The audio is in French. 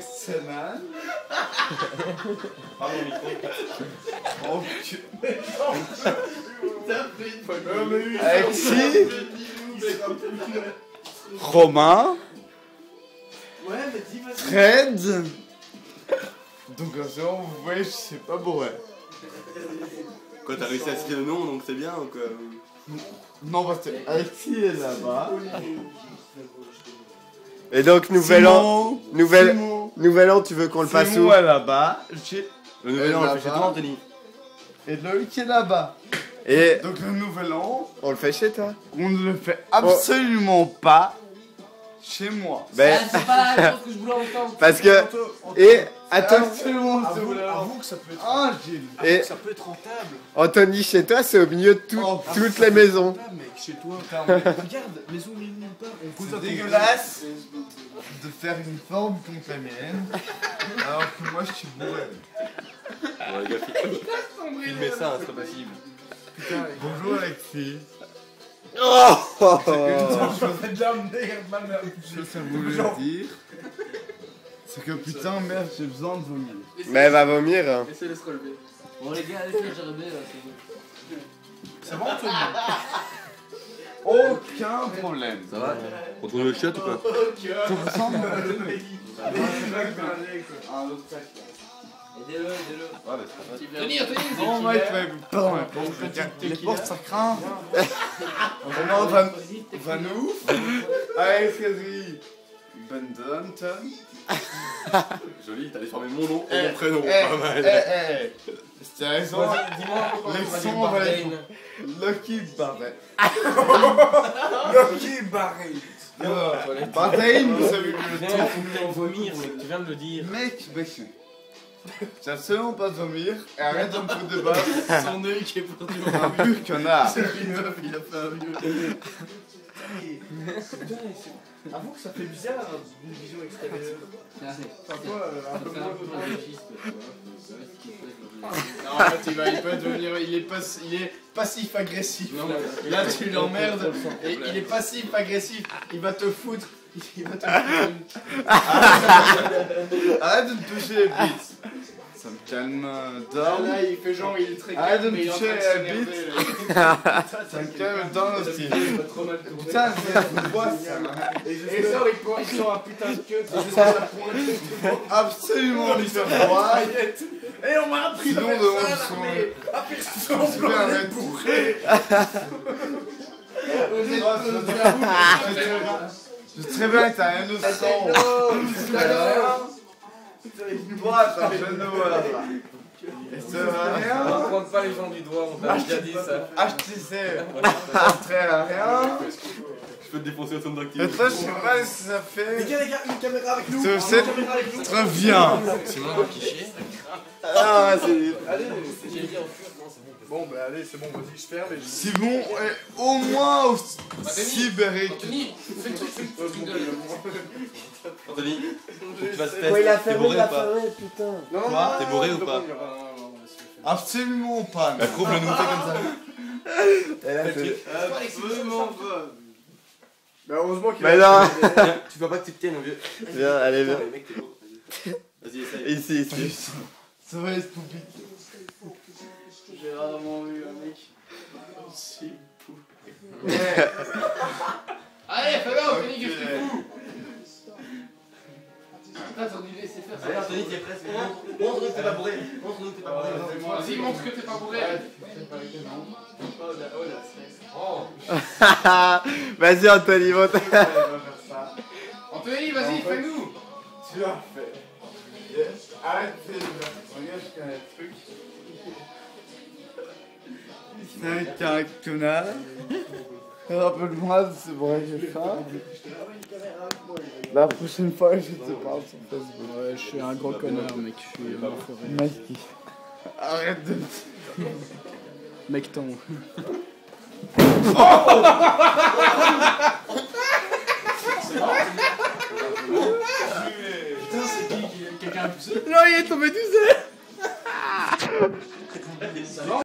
Semaine. Pardon, micro. Oh, Alexis, Romain, Ouais, mais dis, vas-y. Fred. Donc, en ce moment, vous voyez, je sais pas bourré. Quoi, t'as réussi à citer le nom, donc c'est bien ou quoi? Non, parce que Alexis est là-bas. et donc nouvel an, nouvel an, tu veux qu'on le fasse où? Simon est là-bas. Le nouvel an, on le fait chez toi, Anthony. Et Loïc est là-bas. Et Donc, le nouvel an, on le fait chez toi? on ne le fait absolument pas chez moi. Ben, C'est pas la chose que je voulais entendre. parce que et attends, Absolument, c'est vrai. Avoue que ça peut être. Ah, Gilles. et Ça peut être rentable. Anthony chez toi, c'est au milieu de toutes les maisons. Rentable, mec, chez toi. Regarde, maison nulle part. On pose C'est dégueulasse de faire une forme contre la mienne, alors que moi je suis bourré. Bon, les gars, filmez ça, hein, c'est pas possible. Bonjour Alexis. Oh, Je sais vous le dire. C'est que putain, merde, j'ai besoin de vomir. mais elle va vomir. Hein. Laissez-le se relever. Bon, les gars, allez faire Jérémy là, c'est bon. C'est bon, Anthony? Aucun problème. Ça va? On tourne le chat ou quoi? Tu ressembles à un autre sac. Aidez-le, aidez-le. Ouais, mais c'est pas mal. Anthony, Non, mec, pardon, les portes ça craint. Romain va nous. Allez, vas-y. Bendenton. Joli, t'as déformé mon nom et Eh, mon prénom. Eh, Pas mal. C'était raison. Dis-moi pourquoi on va dire Laissons, on va les- Bardane. Lucky Barret. Lucky Barret. Barret, vous avez vu le Viens, temps. faut que vomir, mec, tu viens de le dire. Mec, j'ai absolument pas de vomir. Et arrête de me foutre de base. Son œil qui est perdu. Un pur connard. C'est une meuf, il a fait un vieux. Avoue que ça fait bizarre d'une vision extérieure. Enfin, quoi, un peu moins Non, en fait, il peut devenir. Il est passif-agressif. Là, tu l'emmerdes. Et il est passif-agressif. Il va te foutre. Il va te foutre. Arrête de me toucher les bites. Ça me calme. Dors. Là, il fait genre, il est très Arrête de calme, me mais il est en toucher train de la s'énerver, bite. là. Ça me calme dans aussi. Il va trop mal tourner. Putain, c'est quoi ça? Et sort, il sort un putain de queue. C'est juste la pointe. Absolument lui faire froid. Et on m'a appris Sinon, de faire devant ça, son- mais à personne, on Je peut vais aller arrêter. bourrer. Je sais très bien que t'as rien de sang. Toi, t'as un genou à la fin. Et ça va rien. On prend pas les gens du doigt, on t'a déjà dit ça. HTC, ça traîne à rien. Je peux te défoncer au centre Et d'activité. toi, je sais pas ce que ça fait. Les gars, une caméra avec nous. C'est très bien. C'est moi qui chie. Ah, c'est Allez, j'ai dit en fur, non, c'est bon. Bon, bah allez, c'est bon, vas-y, je ferme. Simon est au moins aussi bérique. Anthony, fais le truc, de Anthony, faut que tu fasses test. il a T'es fermé, bourré il ou a pas? fermé, putain. Quoi? T'es bourré ou pas? Absolument pas. Bah, prouve-le nous, fais comme ça. Et là, c'est- Absolument pas. Bah, heureusement qu'il Mais non. Tu vois pas que tu te tiennes, mon vieux. Viens, allez, Putain, viens. mais mec, t'es beau. Vas-y, essaye. Ici, ici. Ça va être compliqué. J'ai rarement vu un mec aussi beau. Allez, fais-le, Anthony, qu'est-ce que tu fous? Putain, t'en lui laisser faire ça. Allez, Anthony, t'es presque. Montre-nous que t'es pas bourré. Montre-nous que t'es pas bourré. Vas-y, montre que t'es pas bourré. Vas-y, Anthony, monte. Anthony, vas-y, fais-nous. Tu l'as fait. Arrête de faire. Regarde, je connais le truc. C'est un connard. Rappelle-moi de ce vrai que j'ai faim. La prochaine fois, je te parle sur Facebook. Ouais, je suis un gros connard, mec. Je suis mort forêt. Mec, arrête de. Mec, ton. Putain, c'est qui? Quelqu'un a poussé? Non, il est tombé du